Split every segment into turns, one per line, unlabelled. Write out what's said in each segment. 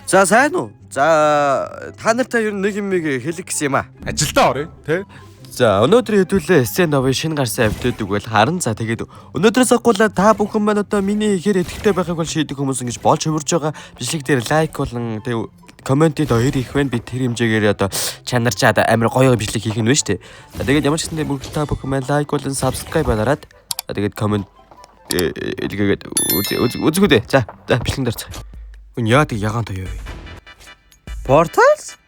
За сайн уу? За та нартай ер нь нэг юм хэлэх гэсэн юм аа.
Ажилдаа орё, тэ?
За өнөөдөр хэдүүлээ сцен новын шинэ гарсан апдейт үгэл харан за тэгээд өнөөдрөөс ахгүйла та бүхэн маань одоо миний ихээр итгэвтэй байхыг бол шийдэх хүмүүс ингэж болж хувирж байгаа бичлэг дээр лайк болон тэг комментид хоёр их байна би тэр хэмжээгээр одоо чанарчаад амар гоё бичлэг хийх нь вэ штэ. Тэгээд ямар ч гэсэн бүгд та бүхэн маань лайк болон subscribe болоод тэгээд коммент тэгээд үзгүүдээ. За бичлэг дээр цаа. Хүн яа тэг ягаан тоё вэ? Порталс?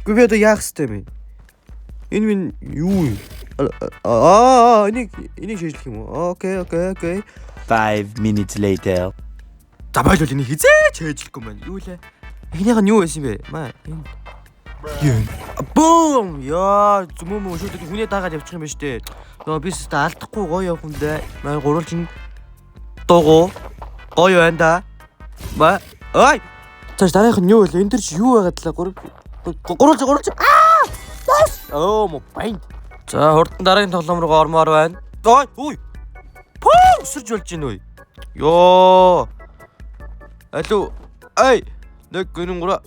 Гүвээ одоо яах ёстой юм бэ? Энэ минь юу юм? Энийг шийдэх юм уу? Окей.
5 minutes later.
За бойл энийг хизээч шийдэхгүй маань. Юу лээ? Эхнийх нь юу байсан бэ? Маа энэ. Бум! Яа, зүмөө шүүдэг хүнээ дагаад явчих юм байна штэ. Нөө би ч алдахгүй гоё явах юм даа. Маа гурвалжин дуугу. Гоё байна да. Маа. Ой! Цааш дараах нь юу вэ? Энд дэр чи юу байгаад лээ? Гурвалж. Оо мо байн. За хурдан дараагийн тоглоом руу ормоор байна. Ой. Пөө өсөрж болж гин үү? Йоо. Алуу. Ай. 1 2 3.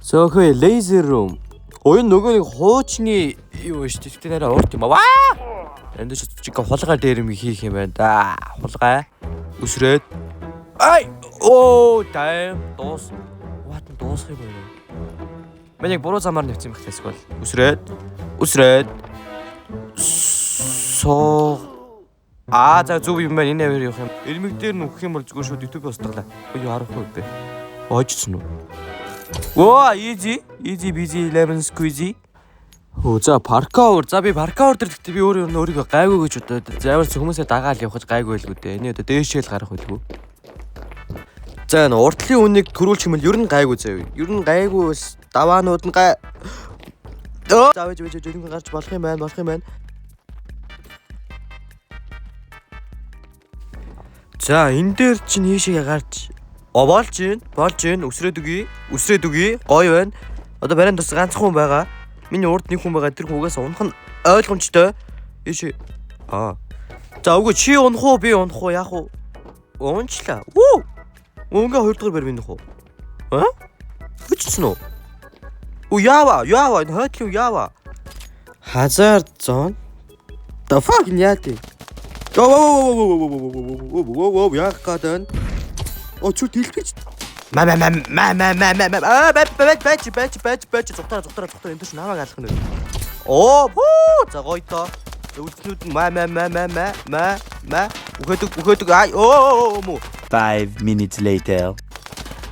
Сохой laser room. Оюун нөгөө нэг хуучны юу вэ шүү дээ. Тэгтээ нэрээ урт юм аа. Энд ч чиг хулгай дээр юм хийх юм байна да. Хулгай. Үсрээд. Ай. Оо тайм дуус. What дуусах юм бэ? Мэнийг буруу замаар навцсан байх гэсэн бол үсрээд соо за зүв юм байна энэ авир явах юм. Элмэг дээр нүхэх юм бол зүгээр шууд YouTube устгалаа. Юу харахгүй бэ? Очсон уу? Оо easy busy lemon squeezy. За паркаур. За би паркаур дээр гэхдээ би өөрийгөө гайгүй гэж бодоод заавал хүмүүсээ дагаал явах гайгүй байлгүй дээ. Энэ одоо дээшээл гарах байлгүй. За энэ уртлын үнийг төрүүлчих юм бол ер нь гайгүй заяа. Ер нь гайгүй бас даваанууд нь заавж өөрөнгө гарч болох юм байна. За энэ дээр чинь хийшээ гарч болж гин өсрөөд үгүй гоё байна. Одоо баринд бас ганцхан хүн байгаа. Миний урд нэг хүн байгаа. Тэр хүгээс унах нь ойлгомжтой. Ийшээ. За үгүй чи унах уу би унах уу яах уу? Унчлаа. Өнгээ 2 дугаар барь минь уу? Хүчсэн үү? Яава, энэ хойтлын яава. Hazard zone. The fuck яати? Яах гэдэг. Чүр дэлбэж. Бач зугтараа энэ ч намайг алах нь. За гоё тоо. Үлдснүүд нь үхээдэг ай
5 minutes later.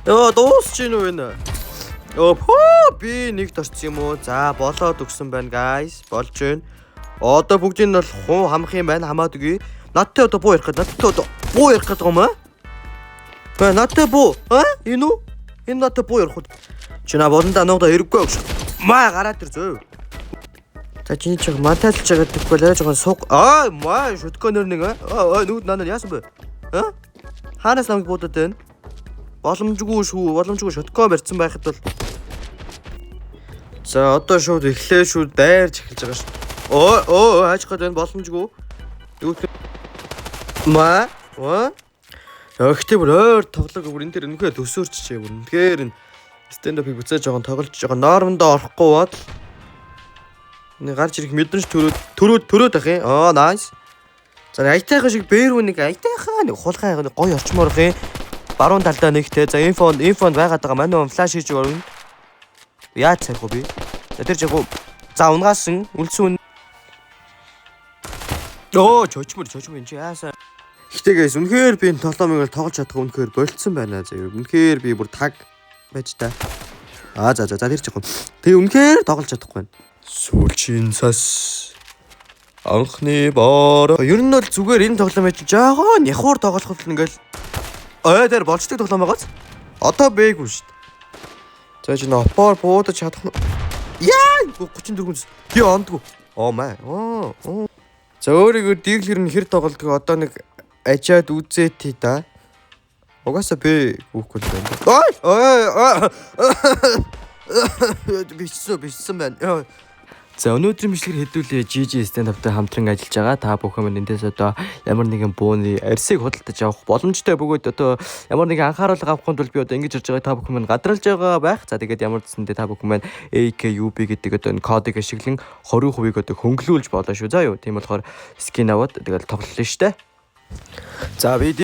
Дуусч гинүү энэ. Би нэг дорцсон юм уу? За болоод өгсөн байна guys. Болж байна. Одоо бүгдийг нь бол хуу хамах юм байна. Хамаад үгүй. Надтай одоо буу ярих гэдэг юм аа? Ба надтай буу. Энэ үү? Энэ надтай буу ярих уу? Чи на болондоо ногдоо хэрэггүй гэж. Маа гараад ир зөө. За чиний чиг маталж байгаа гэхгүй л жоохон суг. Маа шүткөнөр нэг нүд надад яасан бэ? Хаанаас намайг буудаад байна? Боломжгүй шоткоо барьсан байхад бол. За одоо шууд эхлээ шүү дайрж эхэлж байгаа шүү. Хаач гээд байна боломжгүй. Юу маа Өгтөөр өөр тоглог бүр энэ дээр үнэхээр төсөөрчжээ бүр. Тэгэхээр энэ stand up-ыг буцааж жоохон тоглож байгаа. Нормондоо орохгүй бод. Нэг гарч ирэх мэдрэмж төрөөд ах юм. Nice. За айтайхан шиг бээрүүнийг айтайхан нэг хулгай гоё орчмоор ах юм. Баруун талдаа нэгтэй. За инфонд байгаад байгаа манай флаш хийж өрнө. Яаж царих вэ би? За тэр жиг за унгаасан үлдсэн. Чочмор энэ чи яасан? Гэтэ guys үнэхээр би энэ тоглоомыг тоглож чадах үнэхээр болцсон байна заа. Үнэхээр би бүр таг байж та. За тэр жиг. Тэгээ үнэхээр тоглож чадахгүй байна. Сүүлчийн цас анхны боор. Ер нь бол зүгээр энэ тоглоомыг жаахан яхуур тоглоход л ингээл дээр болцдог тоглоом байгааз. Одоо бэйгүй шүү дээ. За чи опоор буудаж чадах нь. Яа 34 би ондгүй. За өөрийгөө диглэр нь хэр тоглодгоо одоо нэг ажаад үзээти да. Угаасаа би гүхгүй л байна. Бичсэн байна. За өнөөдрийн бичлэгээр хэдүүлээ GG stand up-тай хамтран ажиллаж байгаа. Та бүхэн эндээс одоо ямар нэгэн бууны арьсыг худалдаж авах боломжтой бөгөөд одоо ямар нэгэн анхааруулга авахын тулд би одоо ингэж ирж байгаа та бүхэн гадралж байгаа байх. За тэгээд ямар ч зэндээ та бүхэн AKUB гэдэг одоо энэ кодыг ашиглан 20% одоо хөнгөлүүлж болно шүү. За юу. Тийм болохоор скин аваад тэгэл тоглолоо штэ. За